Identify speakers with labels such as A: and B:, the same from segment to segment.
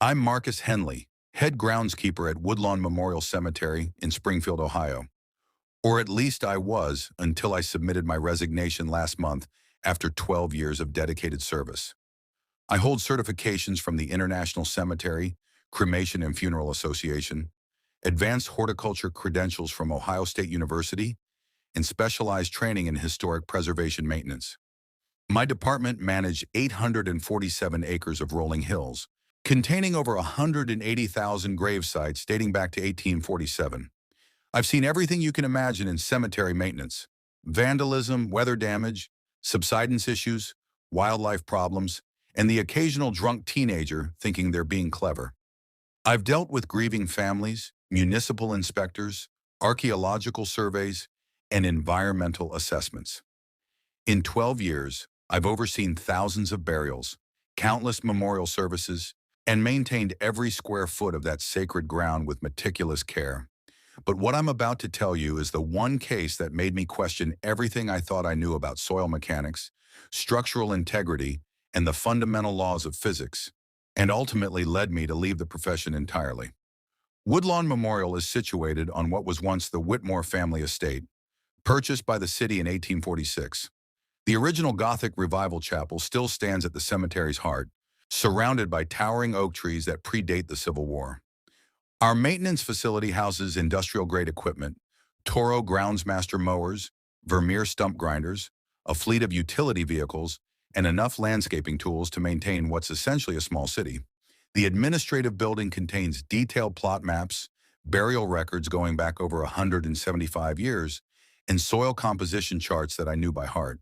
A: I'm Marcus Henley, head groundskeeper at Woodlawn Memorial Cemetery in Springfield, Ohio. Or at least I was until I submitted my resignation last month after 12 years of dedicated service. I hold certifications from the International Cemetery, Cremation and Funeral Association, advanced horticulture credentials from Ohio State University, and specialized training in historic preservation maintenance. My department managed 847 acres of rolling hills, containing over 180,000 grave sites dating back to 1847. I've seen everything you can imagine in cemetery maintenance: vandalism, weather damage, subsidence issues, wildlife problems, and the occasional drunk teenager thinking they're being clever. I've dealt with grieving families, municipal inspectors, archaeological surveys, and environmental assessments. In 12 years, I've overseen thousands of burials, countless memorial services, and maintained every square foot of that sacred ground with meticulous care. But what I'm about to tell you is the one case that made me question everything I thought I knew about soil mechanics, structural integrity, and the fundamental laws of physics, and ultimately led me to leave the profession entirely. Woodlawn Memorial is situated on what was once the Whitmore family estate, purchased by the city in 1846. The original Gothic Revival Chapel still stands at the cemetery's heart, surrounded by towering oak trees that predate the Civil War. Our maintenance facility houses industrial-grade equipment, Toro Groundsmaster mowers, Vermeer stump grinders, a fleet of utility vehicles, and enough landscaping tools to maintain what's essentially a small city. The administrative building contains detailed plot maps, burial records going back over 175 years, and soil composition charts that I knew by heart.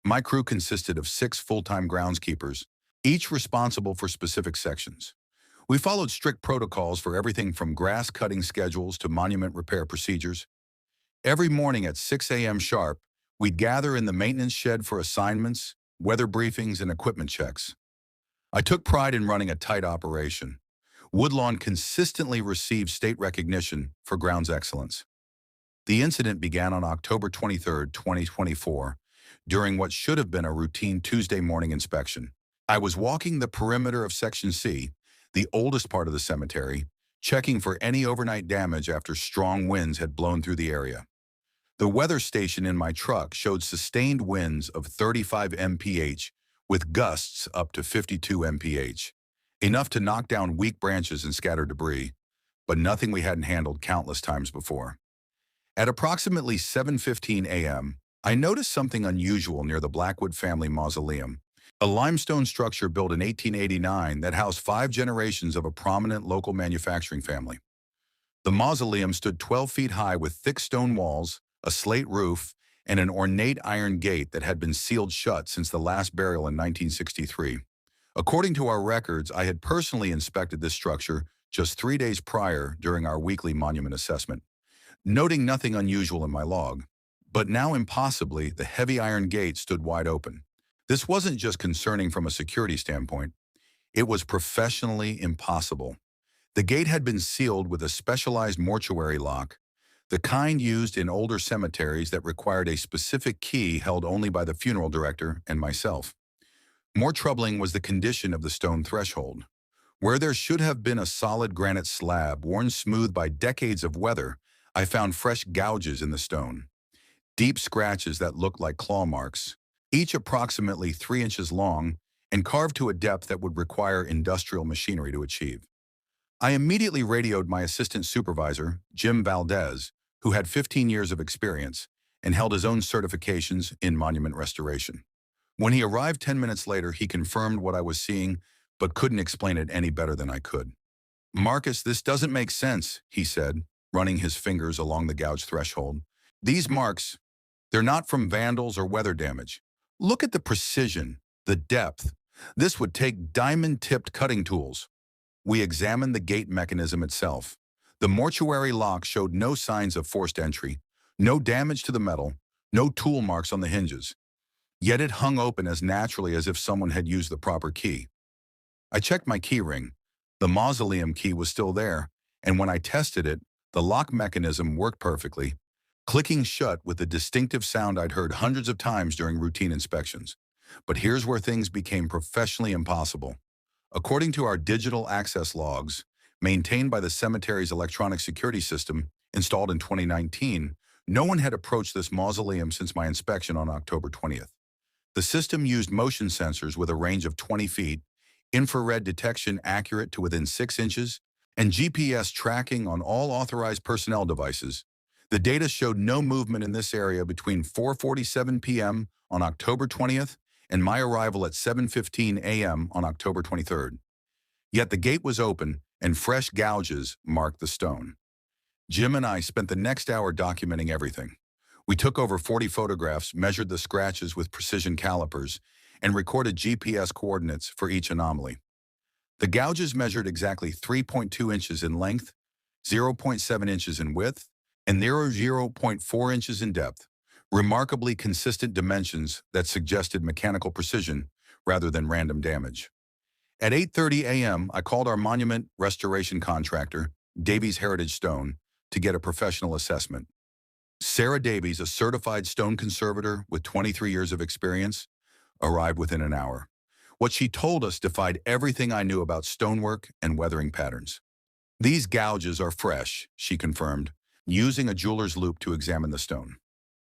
A: My crew consisted of 6 full-time groundskeepers, each responsible for specific sections. We followed strict protocols for everything from grass cutting schedules to monument repair procedures. Every morning at 6 a.m. sharp, we'd gather in the maintenance shed for assignments, weather briefings, and equipment checks. I took pride in running a tight operation. Woodlawn consistently received state recognition for grounds excellence. The incident began on October 23, 2024, during what should have been a routine Tuesday morning inspection. I was walking the perimeter of Section C, the oldest part of the cemetery, checking for any overnight damage after strong winds had blown through the area. The weather station in my truck showed sustained winds of 35 mph with gusts up to 52 mph, enough to knock down weak branches and scatter debris, but nothing we hadn't handled countless times before. At approximately 7:15 a.m., I noticed something unusual near the Blackwood family mausoleum, a limestone structure built in 1889 that housed 5 generations of a prominent local manufacturing family. The mausoleum stood 12 feet high with thick stone walls, a slate roof, and an ornate iron gate that had been sealed shut since the last burial in 1963. According to our records, I had personally inspected this structure just 3 days prior during our weekly monument assessment, noting nothing unusual in my log. But now impossibly, the heavy iron gate stood wide open. This wasn't just concerning from a security standpoint. It was professionally impossible. The gate had been sealed with a specialized mortuary lock, the kind used in older cemeteries that required a specific key held only by the funeral director and myself. More troubling was the condition of the stone threshold. Where there should have been a solid granite slab worn smooth by decades of weather, I found fresh gouges in the stone. Deep scratches that looked like claw marks, each approximately 3 inches long and carved to a depth that would require industrial machinery to achieve. I immediately radioed my assistant supervisor, Jim Valdez, who had 15 years of experience and held his own certifications in monument restoration. When he arrived 10 minutes later, he confirmed what I was seeing, but couldn't explain it any better than I could. "Marcus, this doesn't make sense," he said, running his fingers along the gouged threshold. "These marks, they're not from vandals or weather damage. Look at the precision, the depth. This would take diamond-tipped cutting tools." We examined the gate mechanism itself. The mortuary lock showed no signs of forced entry, no damage to the metal, no tool marks on the hinges. Yet it hung open as naturally as if someone had used the proper key. I checked my key ring. The mausoleum key was still there, and when I tested it, the lock mechanism worked perfectly, clicking shut with the distinctive sound I'd heard hundreds of times during routine inspections. But here's where things became professionally impossible. According to our digital access logs, maintained by the cemetery's electronic security system installed in 2019, no one had approached this mausoleum since my inspection on October 20th. The system used motion sensors with a range of 20 feet, infrared detection accurate to within 6 inches, and GPS tracking on all authorized personnel devices. The data showed no movement in this area between 4:47 p.m. on October 20th and my arrival at 7:15 a.m. on October 23rd. Yet the gate was open and fresh gouges marked the stone. Jim and I spent the next hour documenting everything. We took over 40 photographs, measured the scratches with precision calipers, and recorded GPS coordinates for each anomaly. The gouges measured exactly 3.2 inches in length, 0.7 inches in width, and 0.4 inches in depth, remarkably consistent dimensions that suggested mechanical precision rather than random damage. At 8:30 a.m., I called our monument restoration contractor, Davies Heritage Stone, to get a professional assessment. Sarah Davies, a certified stone conservator with 23 years of experience, arrived within an hour. What she told us defied everything I knew about stonework and weathering patterns. "These gouges are fresh," she confirmed, using a jeweler's loupe to examine the stone.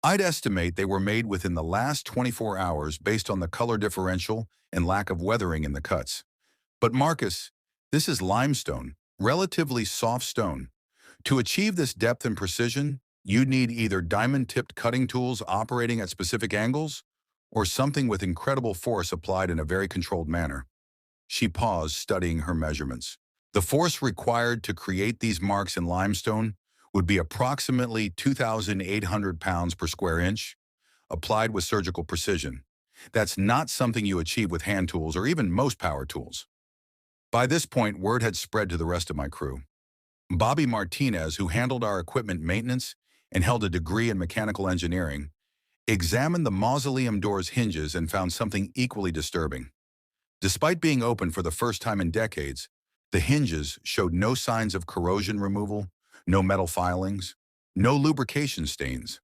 A: "I'd estimate they were made within the last 24 hours based on the color differential and lack of weathering in the cuts. But Marcus, this is limestone, relatively soft stone. To achieve this depth and precision, you'd need either diamond-tipped cutting tools operating at specific angles or something with incredible force applied in a very controlled manner." She paused, studying her measurements. "The force required to create these marks in limestone would be approximately 2,800 pounds per square inch, applied with surgical precision. That's not something you achieve with hand tools or even most power tools." By this point, word had spread to the rest of my crew. Bobby Martinez, who handled our equipment maintenance and held a degree in mechanical engineering, examined the mausoleum door's hinges and found something equally disturbing. Despite being open for the first time in decades, the hinges showed no signs of corrosion removal, no metal filings, no lubrication stains,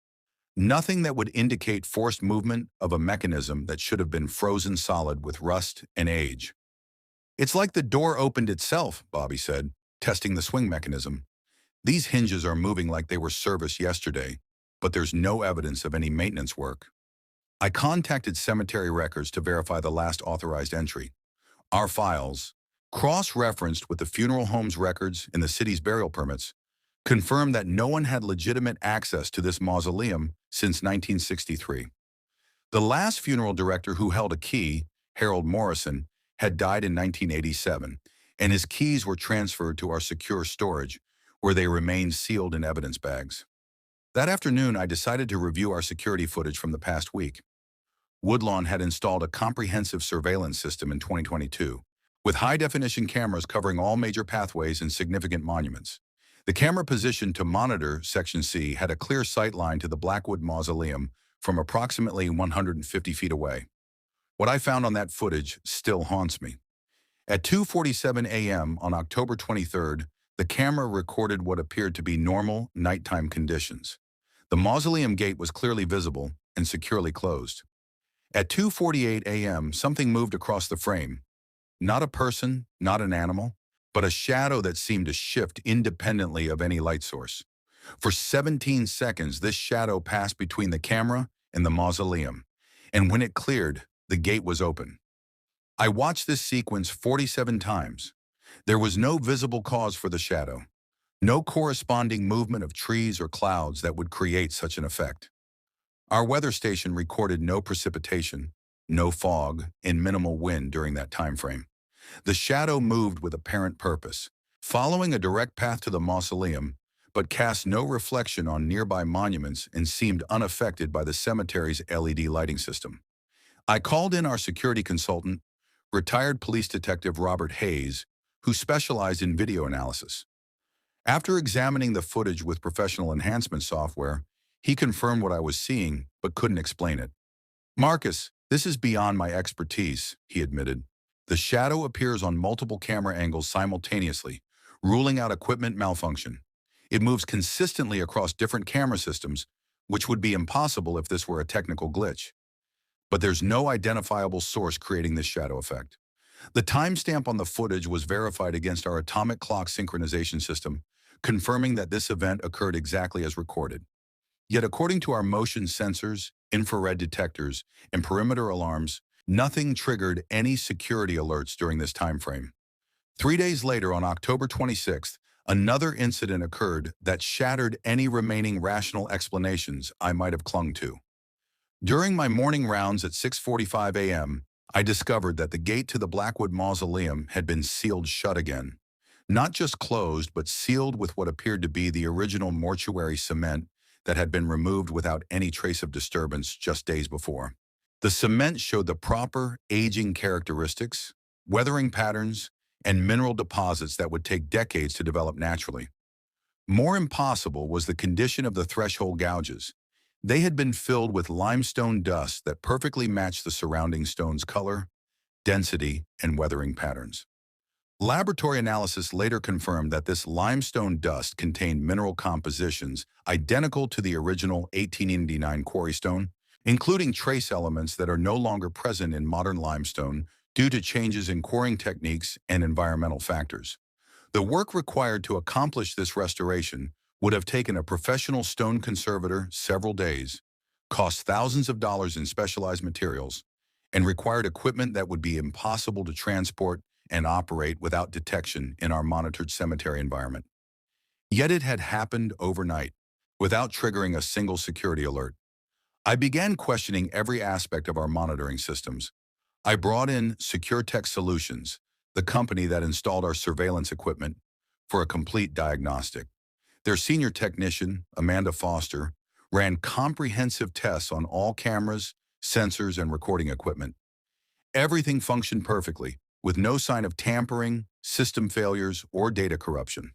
A: nothing that would indicate forced movement of a mechanism that should have been frozen solid with rust and age. "It's like the door opened itself," Bobby said, testing the swing mechanism. "These hinges are moving like they were serviced yesterday, but there's no evidence of any maintenance work." I contacted cemetery records to verify the last authorized entry. Our files, cross-referenced with the funeral home's records and the city's burial permits, confirmed that no one had legitimate access to this mausoleum since 1963. The last funeral director who held a key, Harold Morrison, had died in 1987, and his keys were transferred to our secure storage, where they remained sealed in evidence bags. That afternoon, I decided to review our security footage from the past week. Woodlawn had installed a comprehensive surveillance system in 2022, with high-definition cameras covering all major pathways and significant monuments. The camera positioned to monitor Section C had a clear sight line to the Blackwood Mausoleum from approximately 150 feet away. What I found on that footage still haunts me. At 2:47 a.m. on October 23rd, the camera recorded what appeared to be normal nighttime conditions. The mausoleum gate was clearly visible and securely closed. At 2:48 a.m., something moved across the frame. Not a person, not an animal, but a shadow that seemed to shift independently of any light source. For 17 seconds, this shadow passed between the camera and the mausoleum, and when it cleared, the gate was open. I watched this sequence 47 times. There was no visible cause for the shadow, no corresponding movement of trees or clouds that would create such an effect. Our weather station recorded no precipitation, no fog, and minimal wind during that time frame. The shadow moved with apparent purpose, following a direct path to the mausoleum, but cast no reflection on nearby monuments and seemed unaffected by the cemetery's LED lighting system. I called in our security consultant, retired police detective Robert Hayes, who specialized in video analysis. After examining the footage with professional enhancement software, he confirmed what I was seeing, but couldn't explain it. "Marcus, this is beyond my expertise," he admitted. "The shadow appears on multiple camera angles simultaneously, ruling out equipment malfunction. It moves consistently across different camera systems, which would be impossible if this were a technical glitch. But there's no identifiable source creating this shadow effect. The timestamp on the footage was verified against our atomic clock synchronization system, confirming that this event occurred exactly as recorded. Yet according to our motion sensors, infrared detectors, and perimeter alarms, nothing triggered any security alerts during this time frame. 3 days later, on October 26th, another incident occurred that shattered any remaining rational explanations I might have clung to. During my morning rounds at 6:45 a.m., I discovered that the gate to the Blackwood Mausoleum had been sealed shut again. Not just closed, but sealed with what appeared to be the original mortuary cement that had been removed without any trace of disturbance just days before. The cement showed the proper aging characteristics, weathering patterns, and mineral deposits that would take decades to develop naturally. More impossible was the condition of the threshold gouges. They had been filled with limestone dust that perfectly matched the surrounding stone's color, density, and weathering patterns. Laboratory analysis later confirmed that this limestone dust contained mineral compositions identical to the original 1889 quarry stone, including trace elements that are no longer present in modern limestone due to changes in quarrying techniques and environmental factors. The work required to accomplish this restoration would have taken a professional stone conservator several days, cost thousands of dollars in specialized materials, and required equipment that would be impossible to transport and operate without detection in our monitored cemetery environment. Yet it had happened overnight, without triggering a single security alert. I began questioning every aspect of our monitoring systems. I brought in SecureTech Solutions, the company that installed our surveillance equipment, for a complete diagnostic. Their senior technician, Amanda Foster, ran comprehensive tests on all cameras, sensors, and recording equipment. Everything functioned perfectly, with no sign of tampering, system failures, or data corruption.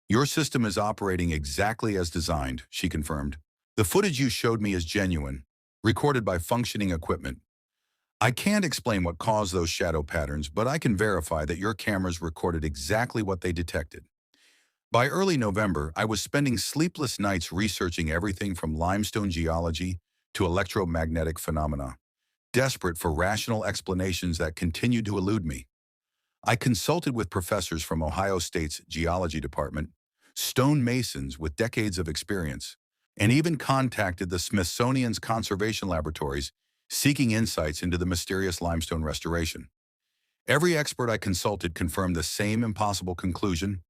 A: Your system is operating exactly as designed, she confirmed. The footage you showed me is genuine, recorded by functioning equipment. I can't explain what caused those shadow patterns, but I can verify that your cameras recorded exactly what they detected. By early November, I was spending sleepless nights researching everything from limestone geology to electromagnetic phenomena, desperate for rational explanations that continued to elude me. I consulted with professors from Ohio State's geology department, stonemasons with decades of experience, and even contacted the Smithsonian's conservation laboratories seeking insights into the mysterious limestone restoration. Every expert I consulted confirmed the same impossible conclusion.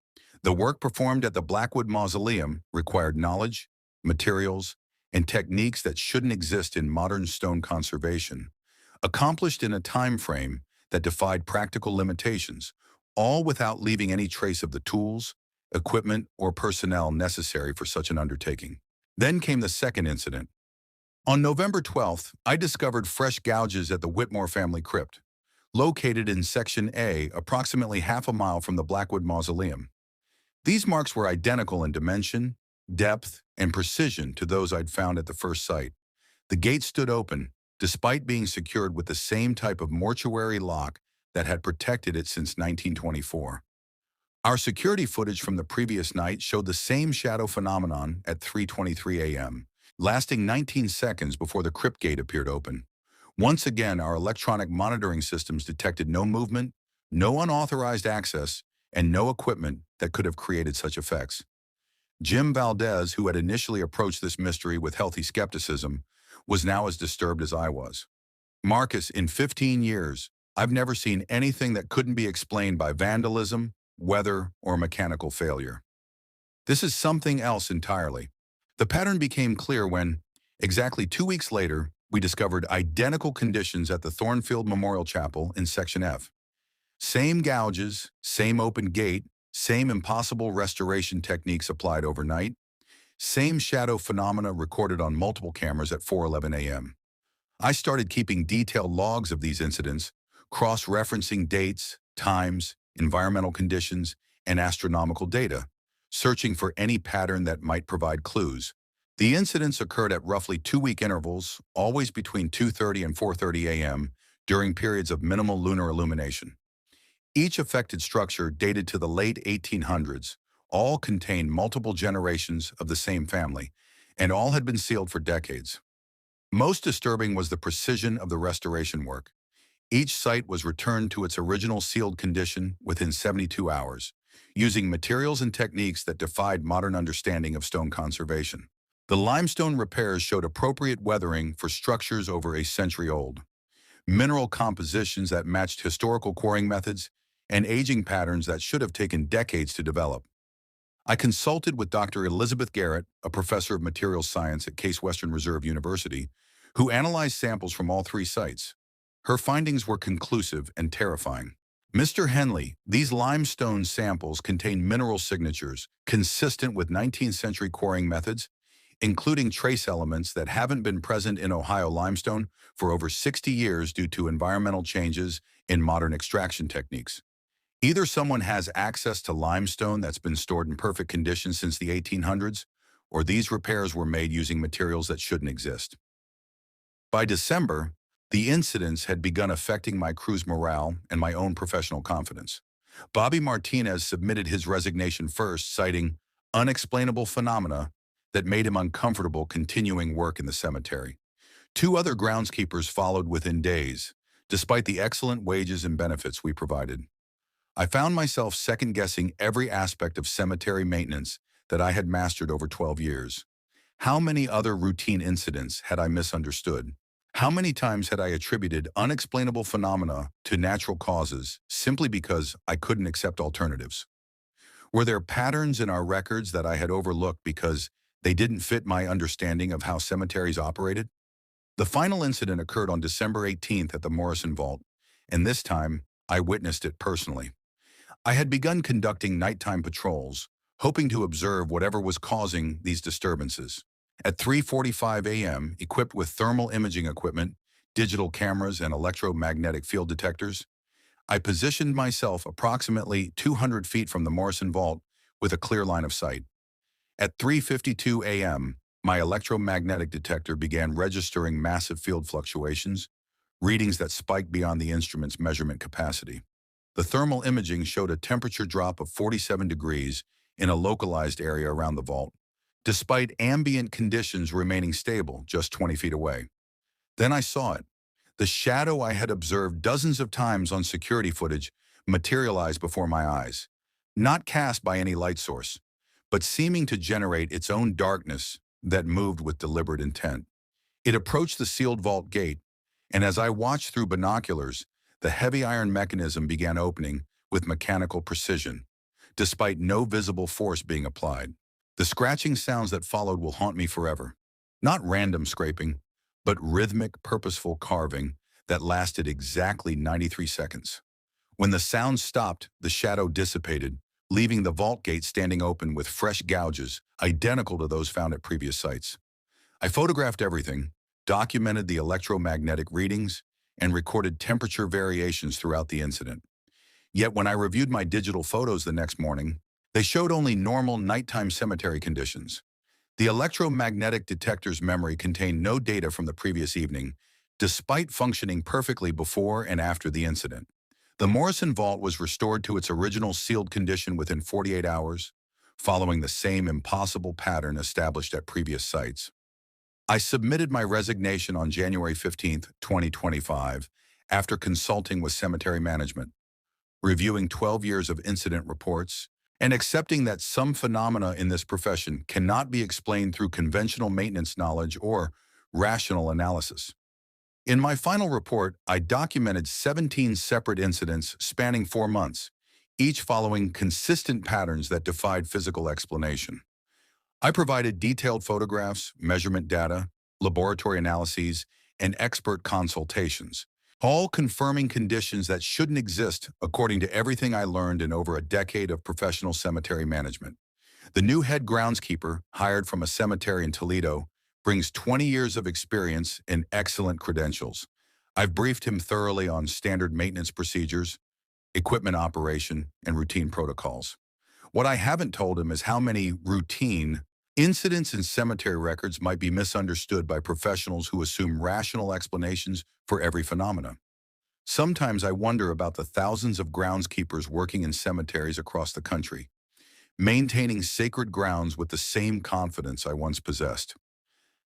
A: The work performed at the Blackwood Mausoleum required knowledge, materials, and techniques that shouldn't exist in modern stone conservation, accomplished in a time frame that defied practical limitations, all without leaving any trace of the tools, equipment, or personnel necessary for such an undertaking. Then came the second incident. On November 12th, I discovered fresh gouges at the Whitmore family crypt, located in Section A, approximately half a mile from the Blackwood Mausoleum. These marks were identical in dimension, depth, and precision to those I'd found at the first site. The gate stood open, despite being secured with the same type of mortuary lock that had protected it since 1924. Our security footage from the previous night showed the same shadow phenomenon at 3:23 a.m., lasting 19 seconds before the crypt gate appeared open. Once again, our electronic monitoring systems detected no movement, no unauthorized access, and no equipment that could have created such effects. Jim Valdez, who had initially approached this mystery with healthy skepticism, was now as disturbed as I was. Marcus, in 15 years, I've never seen anything that couldn't be explained by vandalism, weather, or mechanical failure. This is something else entirely. The pattern became clear when, exactly 2 weeks later, we discovered identical conditions at the Thornfield Memorial Chapel in Section F. Same gouges, same open gate, same impossible restoration techniques applied overnight, same shadow phenomena recorded on multiple cameras at 4:11 a.m. I started keeping detailed logs of these incidents, cross-referencing dates, times, environmental conditions, and astronomical data, searching for any pattern that might provide clues. The incidents occurred at roughly 2-week intervals, always between 2:30 and 4:30 a.m., during periods of minimal lunar illumination. Each affected structure dated to the late 1800s, all contained multiple generations of the same family, and all had been sealed for decades. Most disturbing was the precision of the restoration work. Each site was returned to its original sealed condition within 72 hours, using materials and techniques that defied modern understanding of stone conservation. The limestone repairs showed appropriate weathering for structures over a century old, mineral compositions that matched historical quarrying methods, and aging patterns that should have taken decades to develop. I consulted with Dr. Elizabeth Garrett, a professor of materials science at Case Western Reserve University, who analyzed samples from all three sites. Her findings were conclusive and terrifying. Mr. Henley, these limestone samples contain mineral signatures consistent with 19th century quarrying methods, including trace elements that haven't been present in Ohio limestone for over 60 years due to environmental changes in modern extraction techniques. Either someone has access to limestone that's been stored in perfect condition since the 1800s, or these repairs were made using materials that shouldn't exist. By December, the incidents had begun affecting my crew's morale and my own professional confidence. Bobby Martinez submitted his resignation first, citing unexplainable phenomena that made him uncomfortable continuing work in the cemetery. Two other groundskeepers followed within days, despite the excellent wages and benefits we provided. I found myself second-guessing every aspect of cemetery maintenance that I had mastered over 12 years. How many other routine incidents had I misunderstood? How many times had I attributed unexplainable phenomena to natural causes simply because I couldn't accept alternatives? Were there patterns in our records that I had overlooked because they didn't fit my understanding of how cemeteries operated? The final incident occurred on December 18th at the Morrison Vault, and this time I witnessed it personally. I had begun conducting nighttime patrols, hoping to observe whatever was causing these disturbances. At 3:45 a.m., equipped with thermal imaging equipment, digital cameras, and electromagnetic field detectors, I positioned myself approximately 200 feet from the Morrison Vault with a clear line of sight. At 3:52 a.m., my electromagnetic detector began registering massive field fluctuations, readings that spiked beyond the instrument's measurement capacity. The thermal imaging showed a temperature drop of 47 degrees in a localized area around the vault, despite ambient conditions remaining stable just 20 feet away. Then I saw it. The shadow I had observed dozens of times on security footage materialized before my eyes, not cast by any light source, but seeming to generate its own darkness that moved with deliberate intent. It approached the sealed vault gate, and as I watched through binoculars, the heavy iron mechanism began opening with mechanical precision, despite no visible force being applied. The scratching sounds that followed will haunt me forever. Not random scraping, but rhythmic, purposeful carving that lasted exactly 93 seconds. When the sound stopped, the shadow dissipated, leaving the vault gate standing open with fresh gouges identical to those found at previous sites. I photographed everything, documented the electromagnetic readings, and recorded temperature variations throughout the incident. Yet when I reviewed my digital photos the next morning, they showed only normal nighttime cemetery conditions. The electromagnetic detector's memory contained no data from the previous evening, despite functioning perfectly before and after the incident. The Morrison Vault was restored to its original sealed condition within 48 hours, following the same impossible pattern established at previous sites. I submitted my resignation on January 15, 2025, after consulting with cemetery management, reviewing 12 years of incident reports, and accepting that some phenomena in this profession cannot be explained through conventional maintenance knowledge or rational analysis. In my final report, I documented 17 separate incidents spanning 4 months, each following consistent patterns that defied physical explanation. I provided detailed photographs, measurement data, laboratory analyses, and expert consultations, all confirming conditions that shouldn't exist according to everything I learned in over a decade of professional cemetery management. The new head groundskeeper, hired from a cemetery in Toledo, brings 20 years of experience and excellent credentials. I've briefed him thoroughly on standard maintenance procedures, equipment operation, and routine protocols. What I haven't told him is how many routine incidents in cemetery records might be misunderstood by professionals who assume rational explanations for every phenomena. Sometimes I wonder about the thousands of groundskeepers working in cemeteries across the country, maintaining sacred grounds with the same confidence I once possessed.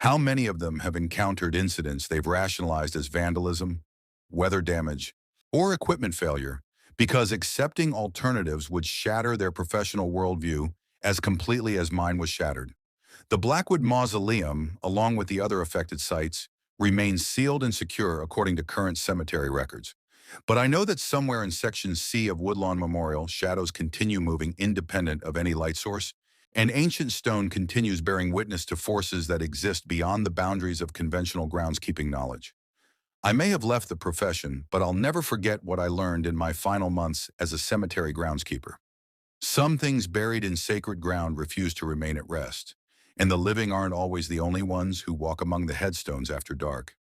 A: How many of them have encountered incidents they've rationalized as vandalism, weather damage, or equipment failure, because accepting alternatives would shatter their professional worldview as completely as mine was shattered. The Blackwood Mausoleum, along with the other affected sites, remains sealed and secure according to current cemetery records. But I know that somewhere in Section C of Woodlawn Memorial, shadows continue moving independent of any light source, and ancient stone continues bearing witness to forces that exist beyond the boundaries of conventional groundskeeping knowledge. I may have left the profession, but I'll never forget what I learned in my final months as a cemetery groundskeeper. Some things buried in sacred ground refuse to remain at rest, and the living aren't always the only ones who walk among the headstones after dark.